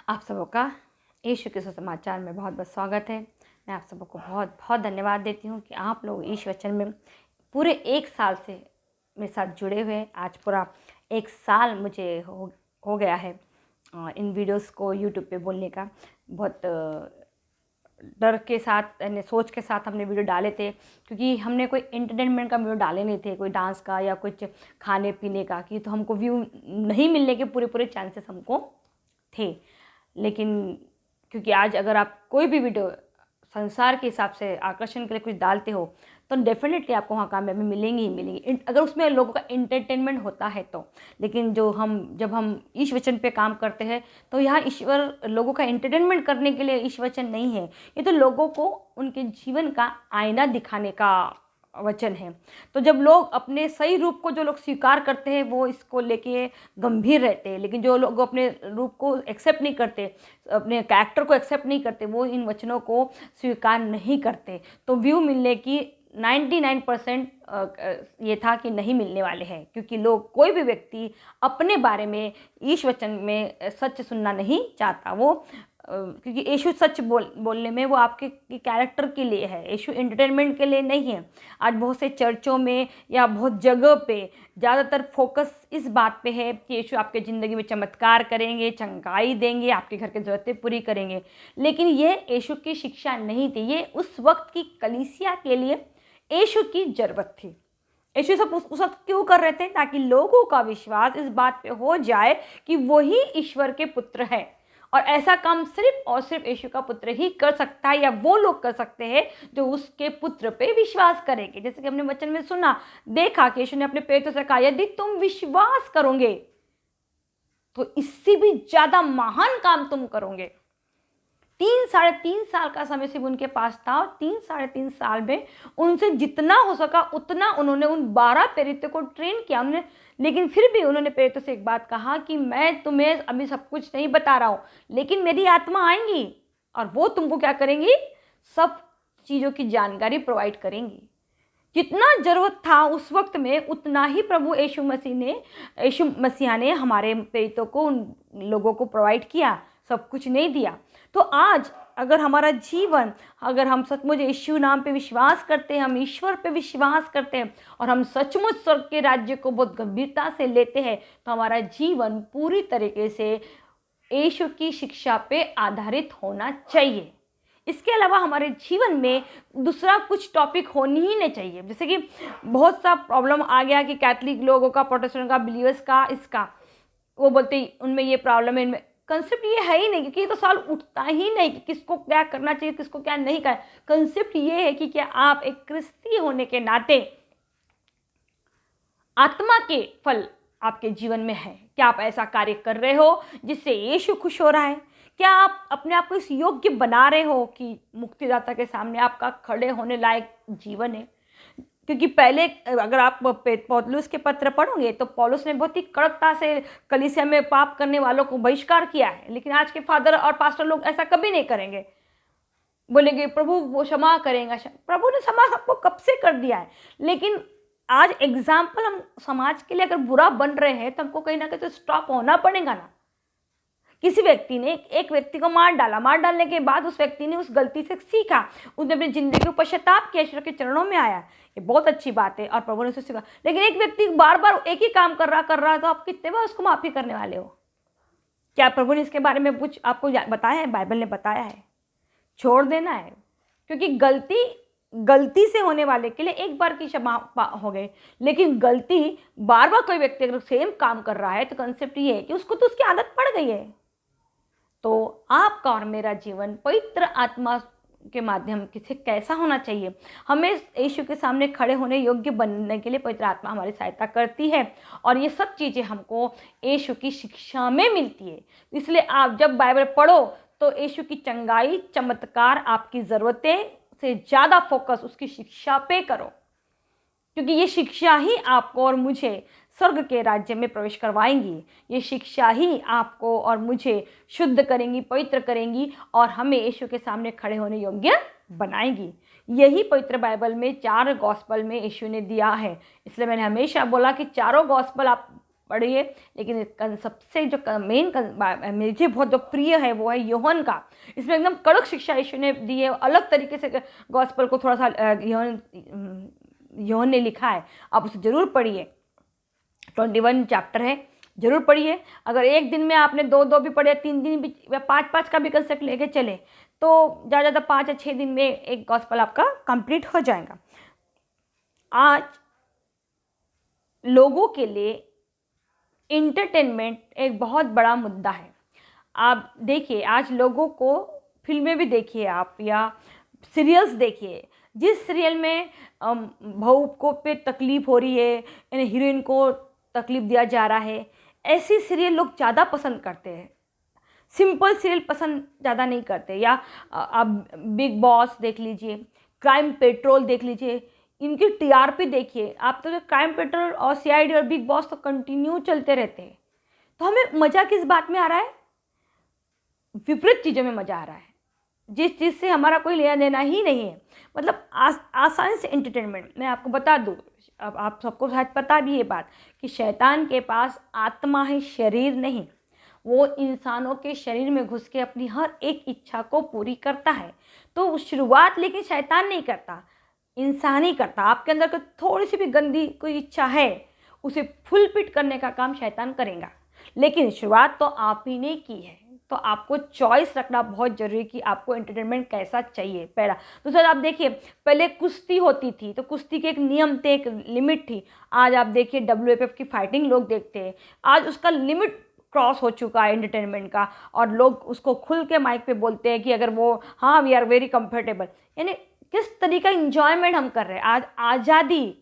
आप सबों का यीशु के सुसमाचार में बहुत बहुत स्वागत है। मैं आप सबों को बहुत बहुत धन्यवाद देती हूँ कि आप लोग ईश वचन में पूरे 1 साल से मेरे साथ जुड़े हुए हैं। आज पूरा 1 साल मुझे हो गया है इन वीडियोस को यूट्यूब पे बोलने का। बहुत डर के साथ यानी सोच के साथ हमने वीडियो डाले थे, क्योंकि हमने कोई एंटरटेनमेंट का वीडियो डाले नहीं थे, कोई डांस का या कुछ खाने पीने का, कि तो हमको व्यू नहीं मिलने के पूरे चांसेस हमको थे। लेकिन क्योंकि आज अगर आप कोई भी वीडियो संसार के हिसाब से आकर्षण के लिए कुछ डालते हो तो डेफिनेटली आपको वहाँ कामयाबी मिलेंगी ही मिलेंगी, अगर उसमें लोगों का एंटरटेनमेंट होता है तो। लेकिन जब हम ईश वचन पे काम करते हैं तो यहाँ ईश्वर लोगों का एंटरटेनमेंट करने के लिए ईश वचन नहीं है, ये तो लोगों को उनके जीवन का आईना दिखाने का वचन है। तो जब लोग अपने सही रूप को जो लोग स्वीकार करते हैं वो इसको लेके गंभीर रहते हैं, लेकिन जो लोग अपने रूप को एक्सेप्ट नहीं करते, अपने कैरेक्टर को एक्सेप्ट नहीं करते, वो इन वचनों को स्वीकार नहीं करते, तो व्यू मिलने की 99% ये था कि नहीं मिलने वाले हैं। क्योंकि लोग, कोई भी व्यक्ति अपने बारे में ईश वचन में सच सुनना नहीं चाहता। वो क्योंकि यीशु सच बोलने में वो आपके कैरेक्टर के लिए है, यीशु एंटरटेनमेंट के लिए नहीं है। आज बहुत से चर्चों में या बहुत जगह पे ज़्यादातर फोकस इस बात पे है कि यीशु आपके ज़िंदगी में चमत्कार करेंगे, चंगाई देंगे, आपके घर की ज़रूरतें पूरी करेंगे। लेकिन ये यीशु की शिक्षा नहीं थी, ये उस वक्त की कलीसिया के लिए यीशु की ज़रूरत थी। यीशु सब उस वक्त क्यों कर रहे थे? ताकि लोगों का विश्वास इस बात पे हो जाए कि वही ईश्वर के पुत्र है, और ऐसा काम सिर्फ और सिर्फ यीशु का पुत्र ही कर सकता है, या वो लोग कर सकते हैं जो उसके पुत्र पे विश्वास करेंगे। जैसे कि हमने वचन में सुना, देखा कि यीशु ने अपने पेटों से कहा, यदि तुम विश्वास करोगे तो इससे भी ज़्यादा महान काम तुम करोगे। 3-3.5 साल का समय सिर्फ उनके पास था, और 3-3.5 साल में उनसे जितना हो सका उतना उन्होंने उन 12 प्रेरितों को ट्रेन किया उन्होंने। लेकिन फिर भी उन्होंने प्रेरितों से एक बात कहा कि मैं तुम्हें अभी सब कुछ नहीं बता रहा हूँ, लेकिन मेरी आत्मा आएंगी और वो तुमको क्या करेंगी, सब चीज़ों की जानकारी प्रोवाइड करेंगी। जितना ज़रूरत था उस वक्त में उतना ही प्रभु यीशु मसीह ने हमारे प्रेरितों को, उन लोगों को प्रोवाइड किया, सब कुछ नहीं दिया। तो आज अगर हमारा जीवन, अगर हम सचमुच यीशु नाम पे विश्वास करते हैं, हम ईश्वर पे विश्वास करते हैं और हम सचमुच स्वर्ग के राज्य को बहुत गंभीरता से लेते हैं, तो हमारा जीवन पूरी तरीके से यीशु की शिक्षा पे आधारित होना चाहिए। इसके अलावा हमारे जीवन में दूसरा कुछ टॉपिक होनी ही नहीं चाहिए। जैसे कि बहुत सा प्रॉब्लम आ गया कि कैथलिक लोगों का, प्रोटेस्टेंट का, बिलीवर्स का, इसका वो बोलते उनमें ये प्रॉब्लम है, इनमें कंसेप्ट ये है ही नहीं, क्योंकि ये तो सवाल उठता ही नहीं कि किसको क्या करना चाहिए, किसको क्या नहीं करना। कंसेप्ट ये है कि क्या आप एक क्रिस्ती होने के नाते आत्मा के फल आपके जीवन में है? क्या आप ऐसा कार्य कर रहे हो जिससे यीशु खुश हो रहा है? क्या आप अपने आप को इस योग्य बना रहे हो कि मुक्तिदाता के सामने आपका खड़े होने लायक जीवन है? क्योंकि पहले अगर आप पौलुस के पत्र पढ़ोगे तो पौलुस ने बहुत ही कड़कता से कलीसिया में पाप करने वालों को बहिष्कार किया है। लेकिन आज के फादर और पास्टर लोग ऐसा कभी नहीं करेंगे, बोलेंगे प्रभु वो क्षमा करेगा। प्रभु ने क्षमा आपको कब से कर दिया है। लेकिन आज एग्जाम्पल हम समाज के लिए अगर बुरा बन रहे हैं तो हमको कहीं ना कहीं तो स्टॉप होना पड़ेगा ना। किसी व्यक्ति ने एक व्यक्ति को मार डाला, मार डालने के बाद उस व्यक्ति ने उस गलती से सीखा, उसने अपनी जिंदगी को पश्चाताप किया, ईश्वर के चरणों में आया, ये बहुत अच्छी बात है और प्रभु ने उसे सीखा। लेकिन एक व्यक्ति बार बार एक ही काम कर रहा है तो आप कितने बार उसको माफी करने वाले हो? क्या प्रभु ने इसके बारे में कुछ आपको बताया है? बाइबल ने बताया है? छोड़ देना है, क्योंकि गलती से होने वाले के लिए एक बार की क्षमा हो गई, लेकिन गलती बार बार कोई व्यक्ति अगर सेम काम कर रहा है तो कंसेप्ट ये है कि उसको तो उसकी आदत पड़ गई है। तो आपका और मेरा जीवन पवित्र आत्मा के माध्यम से कैसा होना चाहिए? हमें यीशु के सामने खड़े होने योग्य बनने के लिए पवित्र आत्मा हमारी सहायता करती है, और ये सब चीज़ें हमको यीशु की शिक्षा में मिलती है। इसलिए आप जब बाइबल पढ़ो तो यीशु की चंगाई, चमत्कार, आपकी ज़रूरतें से ज़्यादा फोकस उसकी शिक्षा पे करो, क्योंकि ये शिक्षा ही आपको और मुझे स्वर्ग के राज्य में प्रवेश करवाएंगी। ये शिक्षा ही आपको और मुझे शुद्ध करेंगी, पवित्र करेंगी, और हमें यीशु के सामने खड़े होने योग्य बनाएंगी। यही पवित्र बाइबल में 4 गॉस्पल में यीशु ने दिया है। इसलिए मैंने हमेशा बोला कि चारों गॉस्पल आप पढ़िए। लेकिन सबसे जो मेन मुझे बहुत जो प्रिय है वो है यूहन्ना का। इसमें एकदम कड़क शिक्षा यीशु ने दी है, अलग तरीके से गॉस्पेल को थोड़ा सा यूहन्ना ने लिखा है। आप उसे ज़रूर पढ़िए, 21 चैप्टर है, जरूर पढ़िए। अगर एक दिन में आपने 2-2 भी पढ़े, 3 दिन भी, या 5-5 का भी कंसेप्ट लेके चले, तो ज़्यादा 5 या 6 दिन में एक गॉस्पेल आपका कंप्लीट हो जाएगा। आज लोगों के लिए इंटरटेनमेंट एक बहुत बड़ा मुद्दा है। आप देखिए, आज लोगों को फिल्में भी देखिए आप, या सीरियल्स देखिए, जिस सीरियल में बहू को पे तकलीफ़ हो रही है, यानी हीरोइन को तकलीफ़ दिया जा रहा है, ऐसी सीरियल लोग ज़्यादा पसंद करते हैं। सिंपल सीरियल पसंद ज़्यादा नहीं करते। या आप बिग बॉस देख लीजिए, क्राइम पेट्रोल देख लीजिए, इनकी टीआरपी देखिए आप। तो क्राइम पेट्रोल और सीआईडी और बिग बॉस तो कंटिन्यू चलते रहते हैं। तो हमें मज़ा किस बात में आ रहा है? विपरीत चीज़ों में मज़ा आ रहा है, जिस चीज़ से हमारा कोई लेना देना ही नहीं है। मतलब आसानी से एंटरटेनमेंट। मैं आपको बता दूँ, अब आप सबको शायद पता भी ये बात, कि शैतान के पास आत्मा है, शरीर नहीं। वो इंसानों के शरीर में घुस के अपनी हर एक इच्छा को पूरी करता है। तो शुरुआत लेकिन शैतान नहीं करता, इंसान ही करता। आपके अंदर कोई थोड़ी सी भी गंदी कोई इच्छा है, उसे फुलफिल करने का काम शैतान करेगा। लेकिन शुरुआत तो आप ही ने की है। तो आपको चॉइस रखना बहुत ज़रूरी है कि आपको एंटरटेनमेंट कैसा चाहिए, पहला। दूसरा, आप देखिए, पहले कुश्ती होती थी तो कुश्ती के एक नियम थे, एक लिमिट थी। आज आप देखिए WFF की फाइटिंग लोग देखते हैं, आज उसका लिमिट क्रॉस हो चुका है एंटरटेनमेंट का। और लोग उसको खुल के माइक पे बोलते हैं कि अगर वो, हाँ, वी आर वेरी कंफर्टेबल। यानी किस तरीका इंजॉयमेंट हम कर रहे हैं। आज आज़ादी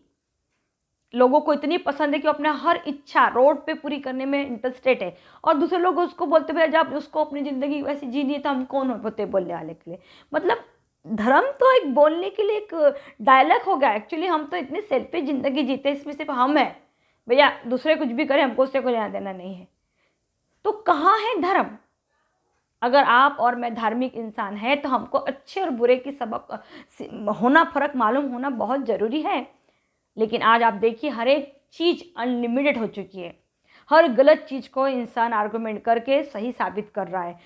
लोगों को इतनी पसंद है कि वो अपना हर इच्छा रोड पे पूरी करने में इंटरेस्टेड है, और दूसरे लोग उसको बोलते भाई जब उसको अपनी ज़िंदगी वैसे जीनी है तो हम कौन होते बोलने वाले के लिए। मतलब धर्म तो एक बोलने के लिए एक डायलॉग हो गया। एक्चुअली हम तो इतनी सेल्फिश ज़िंदगी जीते, इसमें सिर्फ हम हैं भैया, दूसरे कुछ भी करें हमको उससे कोई लेना देना नहीं है। तो कहाँ है धर्म? अगर आप और मैं धार्मिक इंसान है तो हमको अच्छे और बुरे की सबक होना, फ़र्क मालूम होना बहुत ज़रूरी है। लेकिन आज आप देखिए, हर एक चीज़ अनलिमिटेड हो चुकी है। हर गलत चीज़ को इंसान आर्गुमेंट करके सही साबित कर रहा है।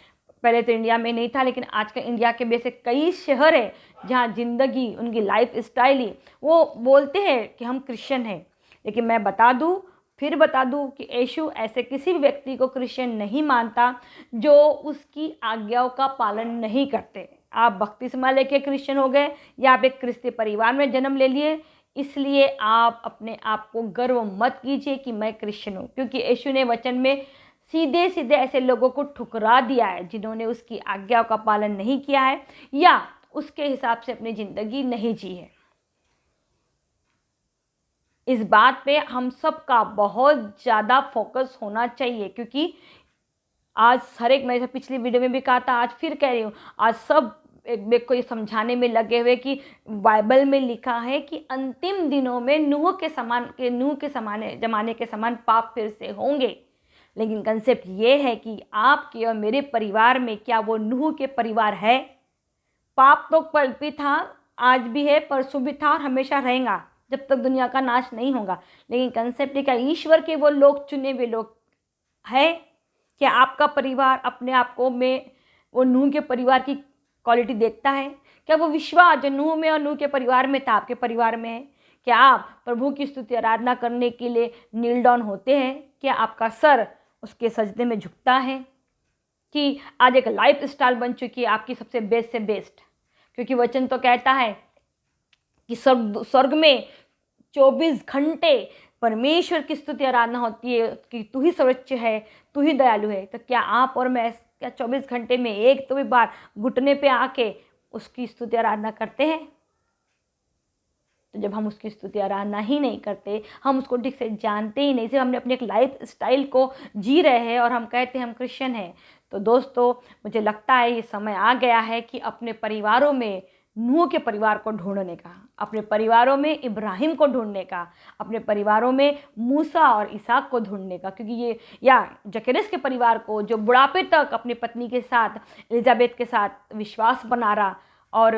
पहले तो इंडिया में नहीं था, लेकिन आज का इंडिया के वैसे कई शहर है जहाँ ज़िंदगी, उनकी लाइफ स्टाइल ही, वो बोलते हैं कि हम क्रिश्चियन हैं। लेकिन मैं फिर बता दूँ कि यीशु ऐसे किसी भी व्यक्ति को क्रिश्चियन नहीं मानता जो उसकी आज्ञाओं का पालन नहीं करते। आप बपतिस्मा लेके क्रिश्चियन हो गए, या आप एक क्रिस्ती परिवार में जन्म ले लिए, इसलिए आप अपने आप को गर्व मत कीजिए कि मैं क्रिश्चियन हूँ। क्योंकि यीशु ने वचन में सीधे सीधे ऐसे लोगों को ठुकरा दिया है जिन्होंने उसकी आज्ञाओं का पालन नहीं किया है, या उसके हिसाब से अपनी ज़िंदगी नहीं जी है। इस बात पे हम सब का बहुत ज़्यादा फोकस होना चाहिए, क्योंकि आज हर एक, मैं पिछली वीडियो में भी कहा था, आज फिर कह रही हूँ, आज सब एक को ये समझाने में लगे हुए कि बाइबल में लिखा है कि अंतिम दिनों में नूह के ज़माने के समान पाप फिर से होंगे। लेकिन कंसेप्ट ये है कि आपके और मेरे परिवार में क्या वो नूह के परिवार है? पाप तो कल भी था, आज भी है, परसों भी था और हमेशा रहेगा जब तक दुनिया का नाश नहीं होगा। लेकिन कंसेप्ट क्या ईश्वर के वो लोग, चुने हुए लोग है? क्या आपका परिवार अपने आप को में वो नूह के परिवार की क्वालिटी देखता है? क्या वो विश्वास जो नूह में और नूह के परिवार में था आपके परिवार में है? क्या आप प्रभु की स्तुति आराधना करने के लिए नील डाउन होते हैं? क्या आपका सर उसके सजदे में झुकता है? कि आज एक लाइफ स्टाइल बन चुकी है आपकी सबसे बेस्ट से बेस्ट। क्योंकि वचन तो कहता है कि स्वर्ग में 24 घंटे परमेश्वर की स्तुति आराधना होती है कि तू ही सर्वोच्च है, तू ही दयालु है। तो क्या आप और मैं क्या 24 घंटे में एक तो भी बार घुटने पे आके उसकी स्तुति आराधना करते हैं? तो जब हम उसकी स्तुति आराधना ही नहीं करते, हम उसको ठीक से जानते ही नहीं, सिर्फ हमने अपने एक लाइफ स्टाइल को जी रहे हैं और हम कहते हैं हम क्रिश्चियन हैं, तो दोस्तों मुझे लगता है ये समय आ गया है कि अपने परिवारों में नूह के परिवार को ढूंढने का, अपने परिवारों में इब्राहिम को ढूंढने का, अपने परिवारों में मूसा और इसहाक को ढूंढने का। क्योंकि ये, या जकरिया के परिवार को जो बुढ़ापे तक अपनी पत्नी के साथ, एलिजाबेथ के साथ विश्वास बना रहा, और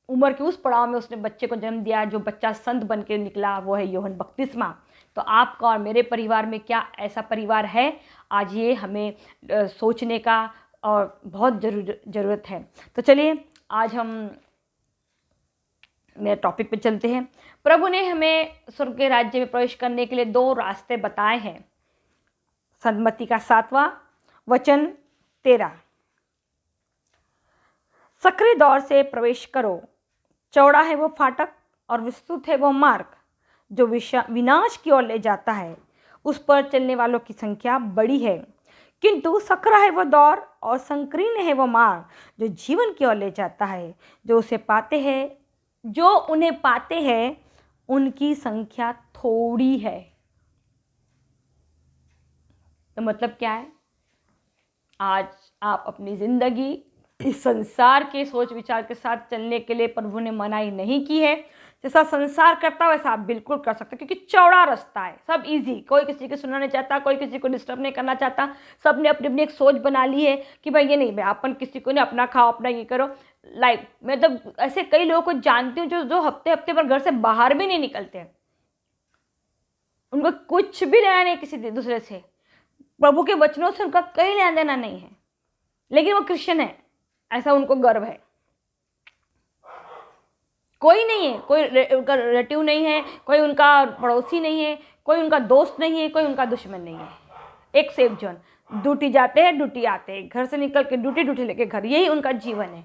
उम्र के उस पड़ाव में उसने बच्चे को जन्म दिया, जो बच्चा संत बन के निकला, वो है यूहन्ना बपतिस्मा। तो आपका और मेरे परिवार में क्या ऐसा परिवार है? आज ये हमें सोचने का और बहुत ज़रूरत है। तो चलिए आज हम मेरे टॉपिक पे चलते हैं। प्रभु ने हमें स्वर्ग के राज्य में प्रवेश करने के लिए 2 रास्ते बताए हैं। सन्मति का 7वां वचन 13, सक्रिय दौर से प्रवेश करो, चौड़ा है वो फाटक और विस्तृत है वो मार्ग जो विनाश की ओर ले जाता है, उस पर चलने वालों की संख्या बड़ी है, किंतु सकरा है वो दौर और संकीर्ण है वो मार्ग जो जीवन की ओर ले जाता है, जो उन्हें पाते हैं उनकी संख्या थोड़ी है। तो मतलब क्या है? आज आप अपनी जिंदगी इस संसार के सोच विचार के साथ चलने के लिए प्रभु ने मनाही नहीं की है। जैसा संसार करता है वैसा आप बिल्कुल कर सकते हैं, क्योंकि चौड़ा रास्ता है, सब इजी, कोई किसी को सुनना नहीं चाहता, कोई किसी को डिस्टर्ब नहीं करना चाहता। सब ने अपनी अपनी एक सोच बना ली है कि भाई ये नहीं, भाई अपन किसी को नहीं, अपना खाओ, अपना ये करो लाइफ। मतलब ऐसे कई लोगों को जानती हूँ जो हफ्ते हफ्ते भर घर से बाहर भी नहीं निकलते हैं, उनको कुछ भी लेना नहीं किसी दूसरे से, प्रभु के वचनों से उनका कहीं लेना देना नहीं है, लेकिन वो क्रिश्चियन है, ऐसा उनको गर्व है। कोई नहीं है, कोई उनका रिलेटिव नहीं है, कोई उनका पड़ोसी नहीं है, कोई उनका दोस्त नहीं है, कोई उनका दुश्मन नहीं है। एक सेफ जोन, ड्यूटी जाते हैं, ड्यूटी आते हैं, घर से निकल के ड्यूटी लेके घर, यही उनका जीवन है।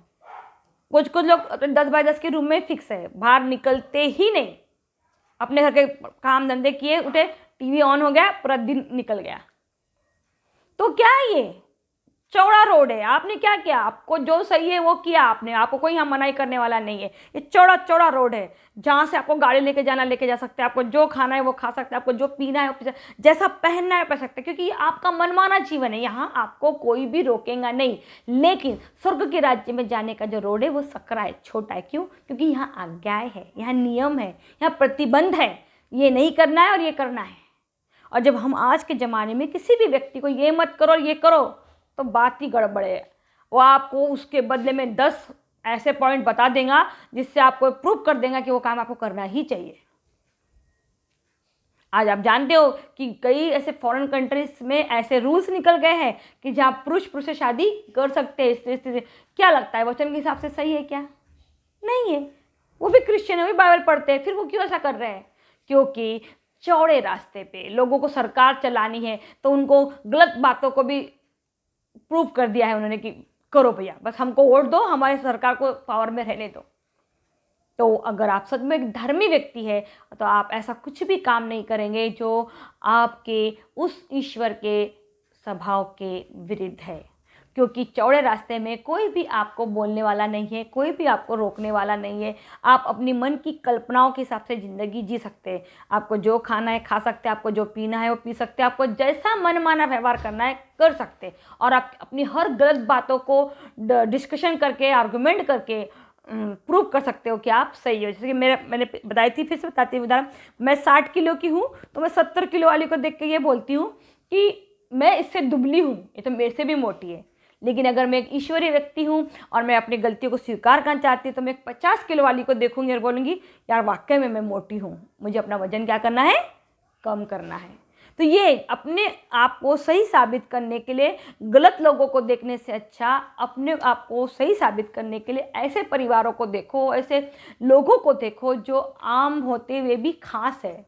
कुछ लोग 10 बाय 10 के रूम में फिक्स है, बाहर निकलते ही नहीं, अपने घर के काम धंधे किए, उठे, टीवी ऑन हो गया, पूरा दिन निकल गया। तो क्या है ये? चौड़ा रोड है। आपने क्या किया? आपको जो सही है वो किया आपने, आपको कोई यहाँ मनाही करने वाला नहीं है। ये चौड़ा रोड है जहाँ से आपको गाड़ी लेके जा सकते हैं, आपको जो खाना है वो खा सकते हैं, आपको जो पीना है वो पी सकते हैं, जैसा पहनना है पहन सकते हैं, क्योंकि ये आपका मनमाना जीवन है, यहाँ आपको कोई भी रोकेगा नहीं। लेकिन स्वर्ग के राज्य में जाने का जो रोड है वो सकरा है, छोटा है। क्यों? क्योंकि यहाँ आज्ञाएं है, यहाँ नियम है, यहाँ प्रतिबंध है, ये नहीं करना है और ये करना है। और जब हम आज के ज़माने में किसी भी व्यक्ति को ये मत करो ये करो, तो बात ही गड़बड़ है। वो आपको उसके बदले में 10 ऐसे पॉइंट बता देगा जिससे आपको प्रूव कर देगा कि वो काम आपको करना ही चाहिए। आज आप जानते हो कि कई ऐसे फॉरेन कंट्रीज में ऐसे रूल्स निकल गए हैं कि जहाँ पुरुष से शादी कर सकते हैं स्त्री से। क्या लगता है वचन के हिसाब से सही है क्या? नहीं है। वो भी क्रिश्चियन है, वो भी बाइबल पढ़ते हैं, फिर वो क्यों ऐसा कर रहे हैं? क्योंकि चौड़े रास्ते पे लोगों को सरकार चलानी है, तो उनको गलत बातों को भी प्रूव कर दिया है उन्होंने कि करो भैया, बस हमको वोट दो, हमारे सरकार को पावर में रहने दो। तो अगर आप सच में एक धर्मी व्यक्ति है तो आप ऐसा कुछ भी काम नहीं करेंगे जो आपके उस ईश्वर के स्वभाव के विरुद्ध है, क्योंकि चौड़े रास्ते में कोई भी आपको बोलने वाला नहीं है, कोई भी आपको रोकने वाला नहीं है। आप अपनी मन की कल्पनाओं के हिसाब से ज़िंदगी जी सकते हैं। आपको जो खाना है खा सकते हैं, आपको जो पीना है वो पी सकते हैं, आपको जैसा मनमाना व्यवहार करना है कर सकते हैं। और आप अपनी हर गलत बातों को डिस्कशन करके, आर्गूमेंट करके प्रूव कर सकते हो कि आप सही हो। जैसे कि मैंने बताई थी, फिर से बताती हूँ उदाहरण। मैं 60 किलो की हूँ तो मैं 70 किलो वाली को देख के ये बोलती हूँ कि मैं इससे दुबली हूँ, ये तो मेरे से भी मोटी है। लेकिन अगर मैं एक ईश्वरीय व्यक्ति हूँ और मैं अपनी गलतियों को स्वीकार करना चाहती हूँ तो मैं एक 50 किलो वाली को देखूंगी और बोलूँगी यार वाकई में मैं मोटी हूँ, मुझे अपना वजन क्या करना है? कम करना है। तो ये अपने आप को सही साबित करने के लिए गलत लोगों को देखने से अच्छा अपने आप को सही साबित करने के लिए ऐसे परिवारों को देखो, ऐसे लोगों को देखो जो आम होते हुए भी खास है।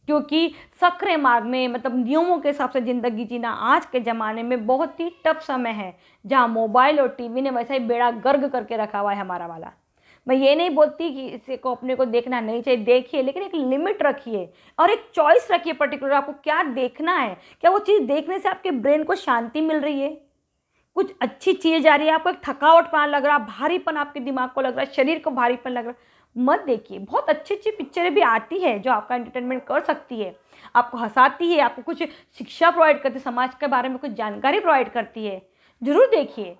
क्योंकि सकरे मार्ग में, मतलब नियमों के हिसाब से ज़िंदगी जीना आज के ज़माने में बहुत ही टफ समय है, जहाँ मोबाइल और टीवी ने वैसा ही बेड़ा गर्क करके रखा हुआ है हमारा वाला। मैं ये नहीं बोलती कि इसे को अपने को देखना नहीं चाहिए, देखिए, लेकिन एक लिमिट रखिए और एक चॉइस रखिए पर्टिकुलर आपको क्या देखना है। क्या वो चीज़ देखने से आपके ब्रेन को शांति मिल रही है, कुछ अच्छी चीज़ जा रही है, आपको एक थकावटपन लग रहा, भारीपन आपके दिमाग को लग रहा है, शरीर को भारीपन लग रहा है, मत देखिए। बहुत अच्छी अच्छी पिक्चरें भी आती है जो आपका एंटरटेनमेंट कर सकती है, आपको हंसाती है, आपको कुछ शिक्षा प्रोवाइड करती है, समाज के बारे में कुछ जानकारी प्रोवाइड करती है, जरूर देखिए।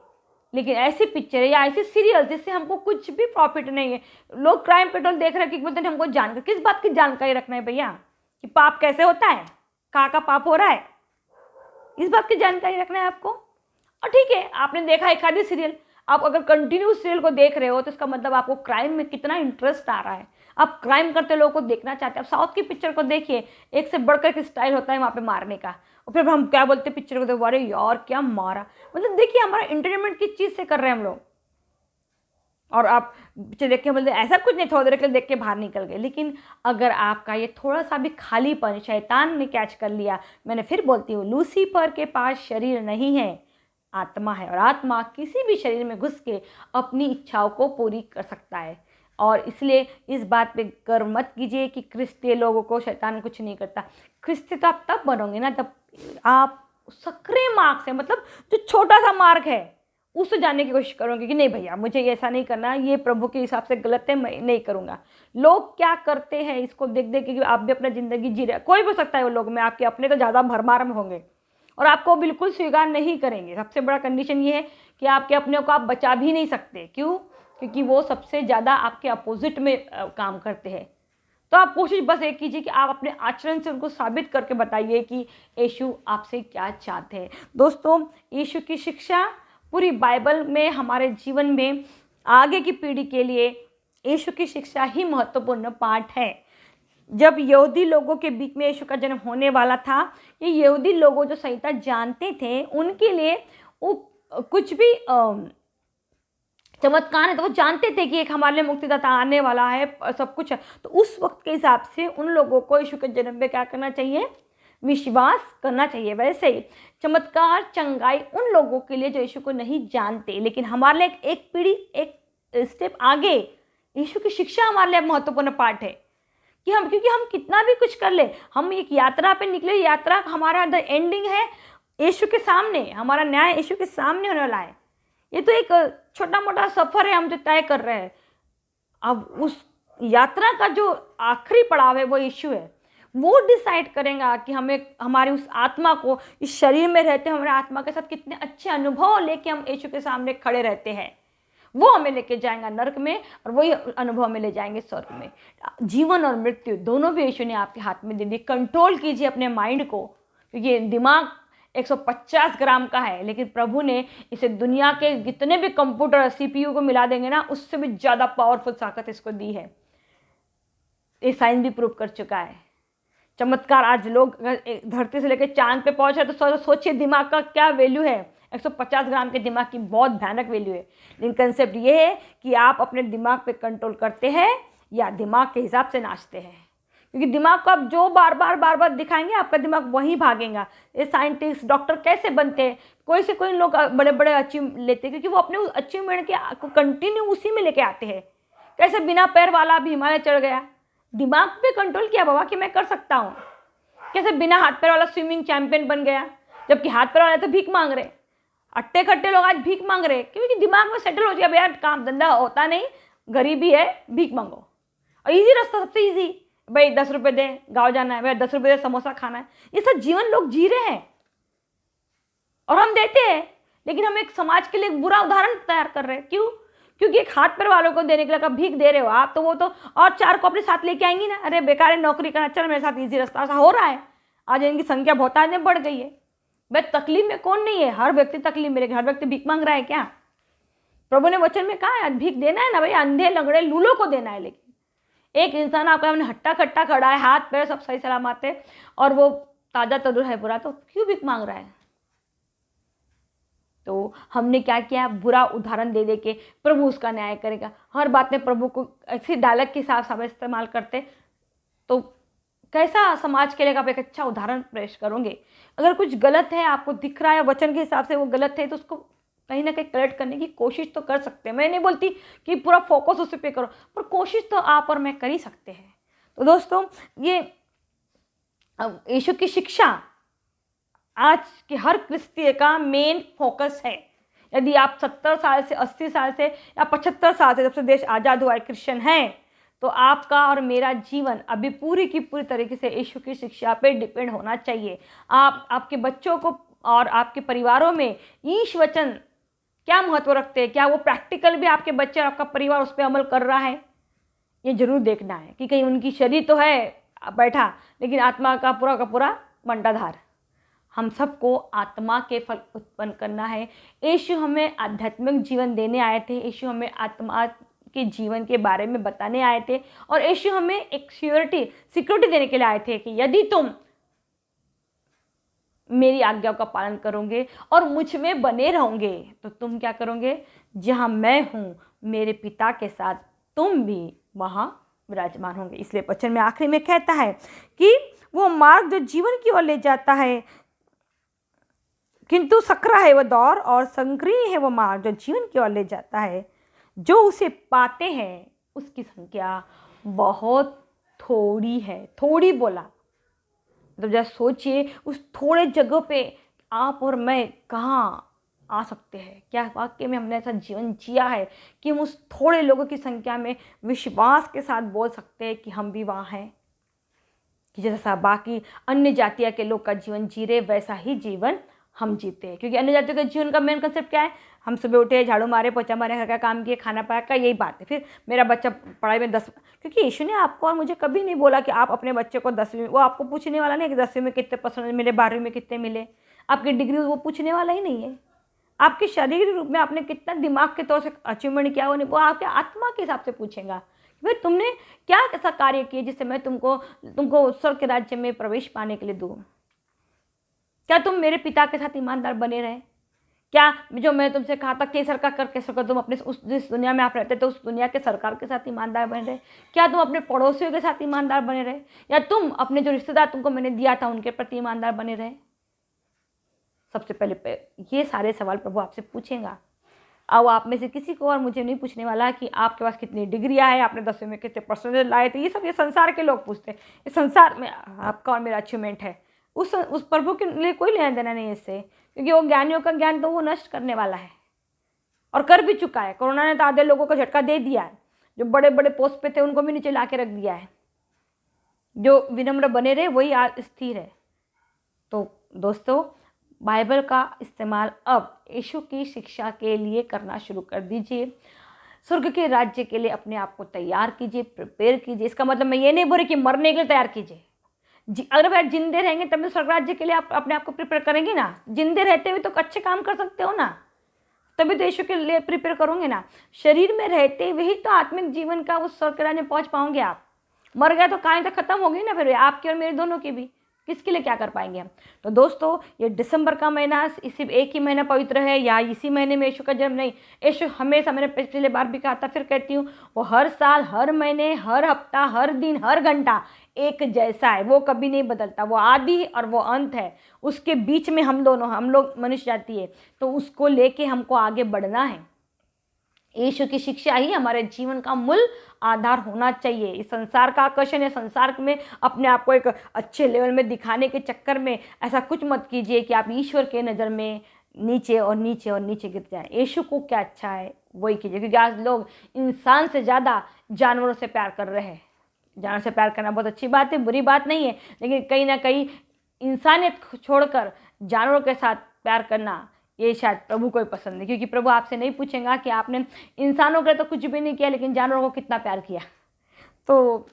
लेकिन ऐसी पिक्चरें या ऐसी सीरियल जिससे हमको कुछ भी प्रॉफिट नहीं है। लोग क्राइम पेट्रोल देख रहे हैं कि बोलते हैं हमको जानकारी, किस बात की जानकारी रखना है भैया? कि पाप कैसे होता है, कहाँ का पाप हो रहा है, इस बात की जानकारी रखना है आपको। और ठीक है, आपने देखा एक आधी सीरियल, आप अगर कंटिन्यू सीरियल को देख रहे हो तो इसका मतलब आपको क्राइम में कितना इंटरेस्ट आ रहा है, आप क्राइम करते लोगों को देखना चाहते हैं, आप साउथ की पिक्चर को देखिए, एक से बढ़कर एक स्टाइल होता है वहाँ पे मारने का, और फिर हम क्या बोलते हैं पिक्चर को देखो, अरे यार क्या मारा, मतलब देखिए हमारा इंटरटेनमेंट किस चीज़ से कर रहे हैं हम लोग। और आप पिक्चर देख के बोलते ऐसा कुछ नहीं, थोड़ी देर के लिए देख के बाहर निकल गए। लेकिन अगर आपका ये थोड़ा सा भी खालीपन शैतान ने कैच कर लिया, मैंने फिर बोलती हूँ, लूसीफर के पास शरीर नहीं है, आत्मा है, और आत्मा किसी भी शरीर में घुस के अपनी इच्छाओं को पूरी कर सकता है। और इसलिए इस बात पे गर्व मत कीजिए कि क्रिस्तीय लोगों को शैतान कुछ नहीं करता। क्रिस्ती तो आप तब बनोगे ना जब आप सक्रिय मार्ग से, मतलब जो छोटा सा मार्ग है उससे जानने की कोशिश करोगे कि नहीं भैया मुझे ऐसा नहीं करना, ये प्रभु के हिसाब से गलत है, मैं नहीं करूँगा। लोग क्या करते हैं इसको देख देख के आप भी अपना ज़िंदगी जी रहे, कोई भी हो सकता है वो लोग में, आपके अपने तो ज़्यादा भरमार में होंगे और आपको बिल्कुल स्वीकार नहीं करेंगे। सबसे बड़ा कंडीशन ये है कि आपके अपने को आप बचा भी नहीं सकते। क्यों? क्योंकि वो सबसे ज़्यादा आपके अपोजिट में काम करते हैं। तो आप कोशिश बस एक कीजिए कि आप अपने आचरण से उनको साबित करके बताइए कि यीशु आपसे क्या चाहते हैं। दोस्तों, यीशु की शिक्षा पूरी बाइबल में हमारे जीवन में आगे की पीढ़ी के लिए यीशु की शिक्षा ही महत्वपूर्ण पाठ है। जब यहूदी लोगों के बीच में यीशु का जन्म होने वाला था, ये यहूदी लोगों जो संहिता जानते थे उनके लिए वो कुछ भी चमत्कार है तो वो जानते थे कि एक हमारे लिए मुक्तिदाता आने वाला है, सब कुछ है। तो उस वक्त के हिसाब से उन लोगों को यीशु के जन्म में क्या करना चाहिए? विश्वास करना चाहिए। वैसे ही चमत्कार चंगाई उन लोगों के लिए जो यीशु को नहीं जानते, लेकिन हमारे लिए एक पीढ़ी एक स्टेप आगे यीशु की शिक्षा हमारे लिए महत्वपूर्ण पार्ट है कि हम, क्योंकि हम कितना भी कुछ कर ले, हम एक यात्रा पे निकले, यात्रा हमारा द एंडिंग है यीशु के सामने, हमारा न्याय यीशु के सामने होने वाला है। ये तो एक छोटा मोटा सफ़र है हम जो तय कर रहे हैं। अब उस यात्रा का जो आखिरी पड़ाव है वो यीशु है। वो डिसाइड करेगा कि हमें हमारी उस आत्मा को, इस शरीर में रहते हमारे आत्मा के साथ कितने अच्छे अनुभव लेके हम यीशु के सामने खड़े रहते हैं। वो हमें लेके जाएगा नरक में और वही अनुभव में ले जाएंगे स्वर्ग में। जीवन और मृत्यु दोनों भी यीशु ने आपके हाथ में दे दी। कंट्रोल कीजिए अपने माइंड को, क्योंकि दिमाग 150 ग्राम का है, लेकिन प्रभु ने इसे दुनिया के जितने भी कंप्यूटर CPU को मिला देंगे ना, उससे भी ज़्यादा पावरफुल ताकत इसको दी है। ये साइंस भी प्रूव कर चुका है। चमत्कार आज लोग धरती से लेकर चांद पे पहुंचे तो सोचिए दिमाग का क्या वैल्यू है। 150 ग्राम के दिमाग की बहुत भयानक वैल्यू है। लेकिन कंसेप्ट ये है कि आप अपने दिमाग पे कंट्रोल करते हैं या दिमाग के हिसाब से नाचते हैं, क्योंकि दिमाग को आप जो बार बार दिखाएंगे आपका दिमाग वहीं भागेगा। ये साइंटिस्ट डॉक्टर कैसे बनते हैं? कोई से कोई लोग बड़े बड़े अचीव लेते हैं क्योंकि वो अपने उस अचीवमेंट के कंटिन्यू उसी में लेके आते हैं। कैसे बिना पैर वाला भी हिमालय चढ़ गया, दिमाग पे कंट्रोल किया बाबा कि मैं कर सकता हूँ। कैसे बिना हाथ पैर वाला स्विमिंग चैंपियन बन गया, जबकि हाथ पैर वाले तो भीख मांग रहे। अट्टे खट्टे लोग आज भीख मांग रहे क्योंकि दिमाग में सेटल हो गया भैया काम धंधा होता नहीं, गरीबी है, भीख मांगो। और इजी रास्ता, सबसे इजी, भाई 10 रुपये दे गाँव जाना है, भाई 10 रुपये दे समोसा खाना है। ये सब जीवन लोग जी रहे हैं और हम देते हैं, लेकिन हम एक समाज के लिए एक बुरा उदाहरण तैयार कर रहे हैं। क्यों? क्योंकि एक हाथ पैर वालों को देने के लिए भीख दे रहे हो आप, तो वो तो और 4 को अपने साथ लेके आएंगी ना। अरे बेकार है नौकरी करना, चल मेरे साथ इजी रास्ता। ऐसा हो रहा है आज, इनकी संख्या बहुत आज बढ़ गई है। भाई तकलीफ में कौन नहीं है? हर व्यक्ति तकलीफ में, लेकिन हर व्यक्ति भीख मांग रहा है क्या? प्रभु ने वचन में कहा है भीख देना है ना भाई, अंधे लंगड़े लूलों को देना है। लेकिन एक इंसान आपका हमने हट्टा कट्टा खड़ा है, हाथ पैर सब सही सलामत है और वो ताजा तंदुरुस्त है पूरा, तो क्यों भीख मांग रहा है? तो हमने क्या किया? बुरा उदाहरण दे दे के प्रभु उसका न्याय करेगा। हर बात में प्रभु को ऐसी डायलॉग के हिसाब से इस्तेमाल करते तो कैसा समाज के लिए आप एक अच्छा उदाहरण पेश करोगे? अगर कुछ गलत है आपको दिख रहा है वचन के हिसाब से वो गलत है, तो उसको कहीं ना कहीं करेक्ट करने की कोशिश तो कर सकते हैं। मैं नहीं बोलती कि पूरा फोकस उसी पे करो, पर कोशिश तो आप और मैं कर ही सकते हैं। तो दोस्तों, ये यीशु की शिक्षा आज के हर क्रिस्तीय का मेन फोकस है। यदि आप 70 साल से 80 साल से या 75 साल से, जब से देश आज़ाद हुआ है, क्रिश्चियन हैं, तो आपका और मेरा जीवन अभी पूरी की पूरी तरीके से यीशु की शिक्षा पे डिपेंड होना चाहिए। आप आपके बच्चों को और आपके परिवारों में ईश वचन क्या महत्व रखते हैं, क्या वो प्रैक्टिकल भी आपके बच्चे और आपका परिवार उस पर अमल कर रहा है? ये जरूर देखना है कि कहीं उनकी शरीर तो है बैठा, लेकिन आत्मा का पूरा मंडाधार। हम सबको आत्मा के फल उत्पन्न करना है। यीशु हमें आध्यात्मिक जीवन देने आए थे। यीशु हमें आत्मा के जीवन के बारे में बताने आए थे और यीशु हमें एक सिक्योरिटी देने के लिए आए थे कि यदि तुम मेरी आज्ञाओं का पालन करोगे और मुझ में बने रहोगे तो तुम क्या करोगे, जहाँ मैं हूँ मेरे पिता के साथ तुम भी वहाँ विराजमान होंगे। इसलिए वचन में आखिरी में कहता है कि वो मार्ग जो जीवन की ओर ले जाता है, किंतु सकरा है वो दौर और संकीर्ण है वो मार्ग जो जीवन की ओर ले जाता है। जो उसे पाते हैं उसकी संख्या बहुत थोड़ी है। थोड़ी बोला मतलब जरा सोचिए, उस थोड़े जगह पे आप और मैं कहाँ आ सकते हैं। क्या वाकई में हमने ऐसा जीवन जिया है कि हम उस थोड़े लोगों की संख्या में विश्वास के साथ बोल सकते हैं कि हम भी वहाँ हैं, कि जैसा बाकी अन्य जातियों के लोग का जीवन जी रहे वैसा ही जीवन हम जीते हैं। क्योंकि अन्य जातियों के जीवन का मेन कंसेप्ट क्या है, हम सुबह उठे, झाड़ू मारे, पोछा मारे, घर का काम किए, खाना पका, यही बात है। फिर मेरा बच्चा पढ़ाई में 10, क्योंकि यीशु ने आपको और मुझे कभी नहीं बोला कि आप अपने बच्चे को 10वीं, वो आपको पूछने वाला नहीं कि 10वीं में कितने परसेंट मिले, 12वीं में कितने मिले, आपकी डिग्री वो पूछने वाला ही नहीं है। आपके शारीरिक रूप में आपने कितना दिमाग के तौर से अचीवमेंट किया वो आपके आत्मा के हिसाब से पूछेगा। भाई तुमने क्या ऐसा कार्य किए जिससे मैं तुमको स्वर्ग के राज्य में प्रवेश पाने के लिए दूँ। क्या तुम मेरे पिता के साथ ईमानदार बने रहे? क्या जो मैं तुमसे कहा था कि सरकार कर कैसे तुम अपने जिस दुनिया में आप रहते थे उस दुनिया के सरकार के साथ ईमानदार बने रहे? क्या तुम अपने पड़ोसियों के साथ ईमानदार बने रहे? या तुम अपने जो रिश्तेदार तुमको मैंने दिया था उनके प्रति ईमानदार बने रहे? सबसे पहले ये सारे सवाल प्रभु आपसे पूछेगा। अब आप में से किसी को और मुझे नहीं पूछने वाला कि आपके पास कितनी डिग्रियां है, आपने 10वीं में कितने परसेंटेज लाए थे। ये सब ये संसार के लोग पूछते हैं। इस संसार में आपका और मेरा अचीवमेंट है, उस प्रभु के लिए कोई लेना देना नहीं है इससे, क्योंकि वो ज्ञानियों का ज्ञान तो वो नष्ट करने वाला है और कर भी चुका है। कोरोना ने तो आधे लोगों को झटका दे दिया है, जो बड़े बड़े पोस्ट पे थे उनको भी नीचे ला के रख दिया है। जो विनम्र बने रहे वही स्थिर है। तो दोस्तों, बाइबल का इस्तेमाल अब यीशु की शिक्षा के लिए करना शुरू कर दीजिए। स्वर्ग के राज्य के लिए अपने आप को तैयार कीजिए, प्रिपेयर कीजिए। इसका मतलब मैं ये नहीं बोल रही कि मरने के लिए तैयार कीजिए। अगर आप जिंदे रहेंगे तब भी स्वर्ग राज्य के लिए आप अपने आप को प्रिपेयर करेंगे ना। जिंदे रहते हुए तो अच्छे काम कर सकते हो ना, तभी तो यीशु के लिए प्रिपेयर करोगे ना। शरीर में रहते हुए ही तो आत्मिक जीवन का उस स्वर्ग राज्य में पहुंच पाओगे आप। मर गया तो कहानी तो खत्म होगी ना, फिर आपकी और मेरे दोनों की भी। किसके लिए क्या कर पाएंगे हम। तो दोस्तों, ये दिसंबर का महीना इसी एक ही महीना पवित्र है या इसी महीने में यीशु का जन्म नहीं। यीशु हमेशा, मैंने पिछले बार भी कहा था, फिर कहती हूँ, वो हर साल, हर महीने, हर हफ्ता, हर दिन, हर घंटा एक जैसा है। वो कभी नहीं बदलता। वो आदि है और वो अंत है। उसके बीच में हम लोग मनुष्य जाति है, तो उसको लेके हमको आगे बढ़ना है। यीशु की शिक्षा ही हमारे जीवन का मूल आधार होना चाहिए। इस संसार का आकर्षण है, संसार में अपने आप को एक अच्छे लेवल में दिखाने के चक्कर में ऐसा कुछ मत कीजिए कि आप ईश्वर के नज़र में नीचे और नीचे और नीचे गिर जाए। यीशु को क्या अच्छा है वही कीजिए, क्योंकि आज लोग इंसान से ज़्यादा जानवरों से प्यार कर रहे हैं। जानवर से प्यार करना बहुत अच्छी बात है, बुरी बात नहीं है, लेकिन कहीं ना कहीं इंसानियत छोड़कर जानवरों के साथ प्यार करना ये शायद प्रभु को ही पसंद है। क्योंकि प्रभु आपसे नहीं पूछेगा कि आपने इंसानों के लिए तो कुछ भी नहीं किया, लेकिन जानवरों को कितना प्यार किया। तो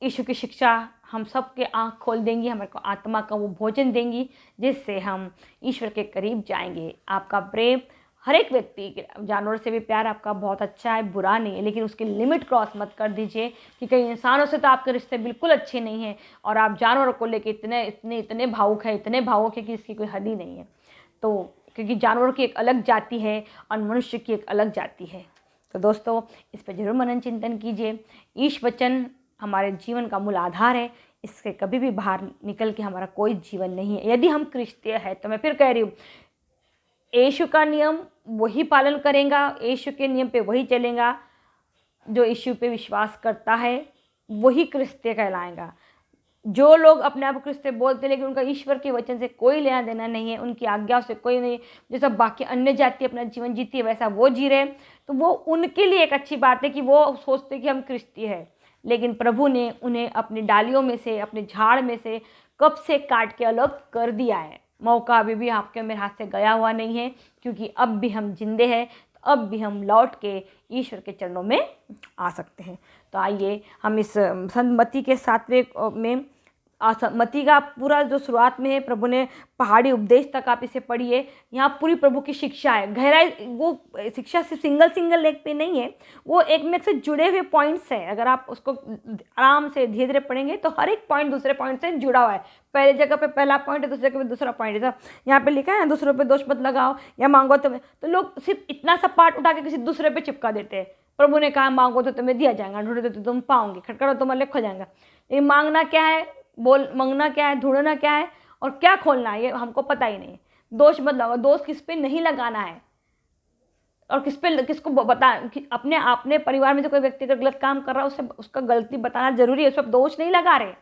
यीशु की शिक्षा हम सब के आँख खोल देंगी, हमारे को आत्मा का वो भोजन देंगी जिससे हम ईश्वर के करीब जाएंगे। आपका प्रेम हर एक व्यक्ति, जानवर से भी प्यार आपका बहुत अच्छा है, बुरा नहीं है, लेकिन उसकी लिमिट क्रॉस मत कर दीजिए कि कई इंसानों से तो आपके रिश्ते बिल्कुल अच्छे नहीं हैं और आप जानवरों को लेके इतने भावुक है, इतने भावुक है कि इसकी कोई हद ही नहीं है। तो क्योंकि जानवरों की एक अलग जाति है और मनुष्य की एक अलग जाति है। तो दोस्तों, इस पर जरूर मनन चिंतन कीजिए। ईश वचन हमारे जीवन का मूल आधार है। इससे कभी भी बाहर निकल के हमारा कोई जीवन नहीं है। यदि हम क्रिस्तीय है तो मैं फिर कह रही हूँ, यीशु का नियम वही पालन करेगा, यीशु के नियम पे वही चलेगा। जो यीशु पे विश्वास करता है वही क्रिस्तीय कहलाएगा। जो लोग अपने आप को क्रिस्तीय बोलते हैं लेकिन उनका ईश्वर के वचन से कोई लेना देना नहीं है, उनकी आज्ञाओं से कोई नहीं, जैसा बाकी अन्य जाति अपना जीवन जीती है वैसा वो जी रहे, तो वो उनके लिए एक अच्छी बात है कि वो सोचते कि हम क्रिस्तीय है। लेकिन प्रभु ने उन्हें अपनी डालियों में से, अपने झाड़ में से कब से काट के अलग कर दिया है। मौका अभी भी आपके मेरे हाथ से गया हुआ नहीं है, क्योंकि अब भी हम जिंदे हैं, तो अब भी हम लौट के ईश्वर के चरणों में आ सकते हैं। तो आइए हम इस संत मत्ती के 7वें में मत्ती का पूरा जो शुरुआत में है, प्रभु ने पहाड़ी उपदेश तक आप इसे पढ़िए। यहाँ पूरी प्रभु की शिक्षा है, गहराई। वो शिक्षा सिर्फ सिंगल लेख पे नहीं है, वो एक में से जुड़े हुए पॉइंट्स है। अगर आप उसको आराम से धीरे धीरे पढ़ेंगे तो हर एक पॉइंट दूसरे पॉइंट से जुड़ा हुआ है। पहले जगह पे पहला पॉइंट है, दूसरी जगह पे दूसरा पॉइंट है। यहाँ पे लिखा है दूसरों पे दोष मत लगाओ या मांगो तुम्हें, तो लोग सिर्फ इतना सा पार्ट उठा के किसी दूसरे पे चिपका देते हैं। प्रभु ने कहा मांगो तो तुम्हें दिया जाएगा, ढूंढो तो तुम पाओगे, खटखटाओ तो तुम्हारे खो जाएगा। ये मांगना क्या है, मांगना क्या है, ढूंढना क्या है और क्या खोलना है, ये हमको पता ही नहीं। दोष मत लगाओ, दोष किस पे नहीं लगाना है और किसको बता कि अपने परिवार में से कोई व्यक्ति अगर गलत काम कर रहा है उसे उसका गलती बताना जरूरी है। उस पर दोष नहीं लगा रहे।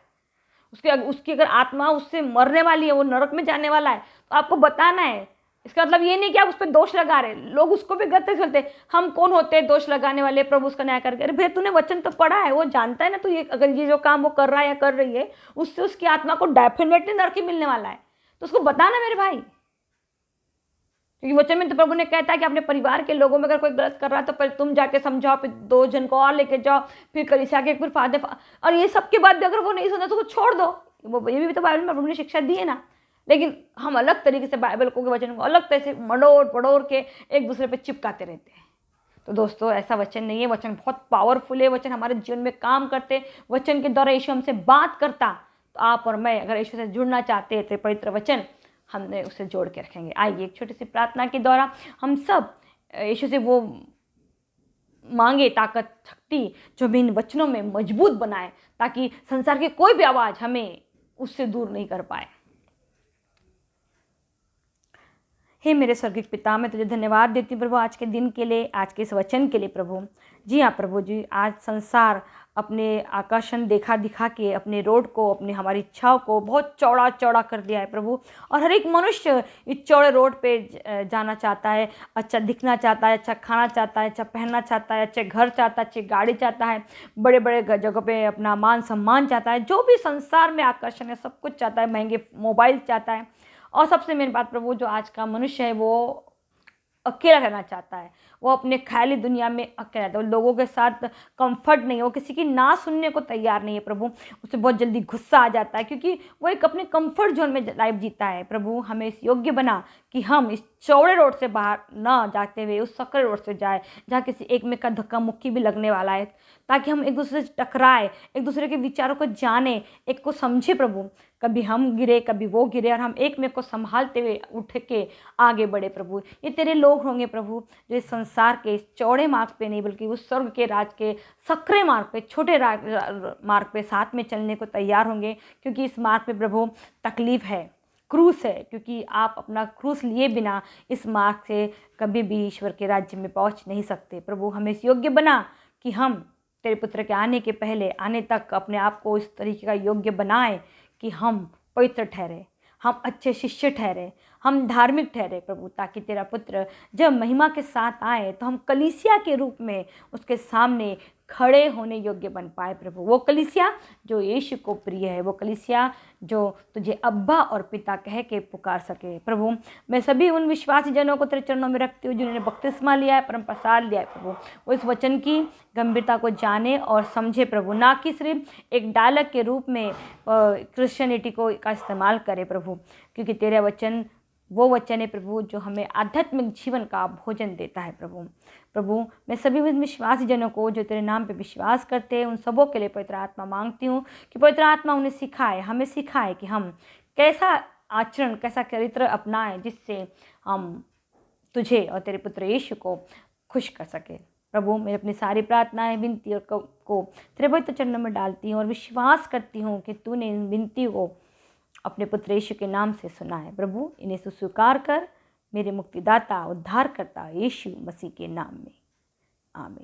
उसकी अगर आत्मा उससे मरने वाली है, वो नरक में जाने वाला है, तो आपको बताना है। इसका मतलब ये नहीं कि आप उस पर दोष लगा रहे। लोग उसको भी गलत चलते, हम कौन होते हैं दोष लगाने वाले, प्रभु उसका न्याय करके। अरे भैया तूने वचन तो पढ़ा है, वो जानता है ना, तू ये अगर ये जो काम वो कर रहा है या कर रही है उससे उसकी आत्मा को डेफिनेटली नरक ही मिलने वाला है, तो उसको बताना मेरे भाई। क्योंकि वचन में तो प्रभु ने कहता है कि अपने परिवार के लोगों में अगर कोई गलत कर रहा है तो पहले तुम जाके समझाओ, फिर 2 जन को और लेके जाओ, फिर कलीसिया के फिर फादर, और ये सब के बाद भी अगर वो नहीं सुना तो वो छोड़ दो। वो ये भी तो बाइबल में प्रभु ने शिक्षा दी है ना। लेकिन हम अलग तरीके से बाइबल को, वचन को अलग तरह से मड़ोड़ पड़ोड़ के एक दूसरे पे चिपकाते रहते हैं। तो दोस्तों ऐसा वचन नहीं है। वचन बहुत पावरफुल है, वचन हमारे जीवन में काम करते। वचन के द्वारा यीशु हमसे बात करता। तो आप और मैं अगर यीशु से जुड़ना चाहते हैं तो पवित्र वचन हमने उसे जोड़ के रखेंगे। आइए एक छोटी सी प्रार्थना के द्वारा हम सब यीशु से वो मांगे ताकत शक्ति जो हमें इन वचनों में मजबूत बनाए, ताकि संसार की कोई भी आवाज़ हमें उससे दूर नहीं कर पाए। हे मेरे स्वर्गीय पिता, मैं तुझे धन्यवाद देती हूँ प्रभु आज के दिन के लिए, आज के इस वचन के लिए प्रभु। जी हाँ प्रभु जी, आज संसार अपने आकर्षण देखा दिखा के अपने रोड को, अपनी हमारी इच्छाओं को बहुत चौड़ा चौड़ा कर दिया है प्रभु। और हर एक मनुष्य इस चौड़े रोड पे जाना चाहता है, अच्छा दिखना चाहता है, अच्छा खाना चाहता है, अच्छा पहनना चाहता है, अच्छे घर चाहता है, अच्छी गाड़ी चाहता है, बड़े बड़े जगह पे अपना मान सम्मान चाहता है। जो भी संसार में आकर्षण है सब कुछ चाहता है, महंगे मोबाइल चाहता है। और सबसे मेन बात प्रभु, जो आज का मनुष्य है वो अकेला रहना चाहता है। वो अपने ख्याली दुनिया में अकेला रहता है, वो लोगों के साथ कंफर्ट नहीं है, वो किसी की ना सुनने को तैयार नहीं है प्रभु। उसे बहुत जल्दी गुस्सा आ जाता है क्योंकि वो एक अपने कंफर्ट जोन में लाइफ जीता है। प्रभु हमें इस योग्य बना कि हम इस चौड़े रोड से बाहर ना जाते हुए उस सकरे रोड से जाए जहाँ किसी एक में का धक्का मुक्की भी लगने वाला है, ताकि हम एक दूसरे से टकराए, एक दूसरे के विचारों को जाने, एक को समझे प्रभु। कभी हम गिरे कभी वो गिरे और हम एक में को संभालते हुए उठ के आगे बढ़े प्रभु। ये तेरे लोग होंगे प्रभु जो इस संसार के चौड़े मार्ग पे नहीं बल्कि उस स्वर्ग के राज के सकरे मार्ग पे, छोटे मार्ग पे साथ में चलने को तैयार होंगे। क्योंकि इस मार्ग पे प्रभु तकलीफ है, क्रूस है, क्योंकि आप अपना क्रूस लिए बिना इस मार्ग से कभी भी ईश्वर के राज्य में पहुंच नहीं सकते। प्रभु हमें इस योग्य बना कि हम तेरे पुत्र के आने के पहले आने तक अपने आप को इस तरीके का योग्य बनाए कि हम पवित्र ठहरे, हम अच्छे शिष्य ठहरे, हम धार्मिक ठहरे प्रभु, ताकि तेरा पुत्र जब महिमा के साथ आए तो हम कलीसिया के रूप में उसके सामने खड़े होने योग्य बन पाए प्रभु। वो कलीसिया जो यीशु को प्रिय है, वो कलीसिया जो तुझे अब्बा और पिता कह के पुकार सके प्रभु। मैं सभी उन विश्वासी जनों को तेरे चरणों में रखती हूँ जिन्होंने बपतिस्मा लिया है, परम प्रसाद लिया है प्रभु। वो इस वचन की गंभीरता को जाने और समझे प्रभु, ना कि सिर्फ एक डायलॉग के रूप में क्रिश्चियनिटी का इस्तेमाल करे प्रभु। क्योंकि तेरा वचन वो वचन है प्रभु जो हमें आध्यात्मिक जीवन का भोजन देता है प्रभु। प्रभु मैं सभी विश्वासी जनों को जो तेरे नाम पे विश्वास करते हैं उन सबों के लिए पवित्र आत्मा मांगती हूँ कि पवित्र आत्मा उन्हें सिखाए, हमें सिखाए कि हम कैसा आचरण, कैसा चरित्र अपनाएं जिससे हम तुझे और तेरे पुत्र यीशु को खुश कर सके। प्रभु मैं अपनी सारी प्रार्थनाएं विनती को तेरे पवित्र चरणों में डालती हूँ और विश्वास करती हूँ कि तूने इन विनती को अपने पुत्र यीशु के नाम से सुना है। प्रभु इन्हें स्वीकार कर, मेरे मुक्तिदाता उद्धारकर्ता यीशु मसीह के नाम में, आमीन।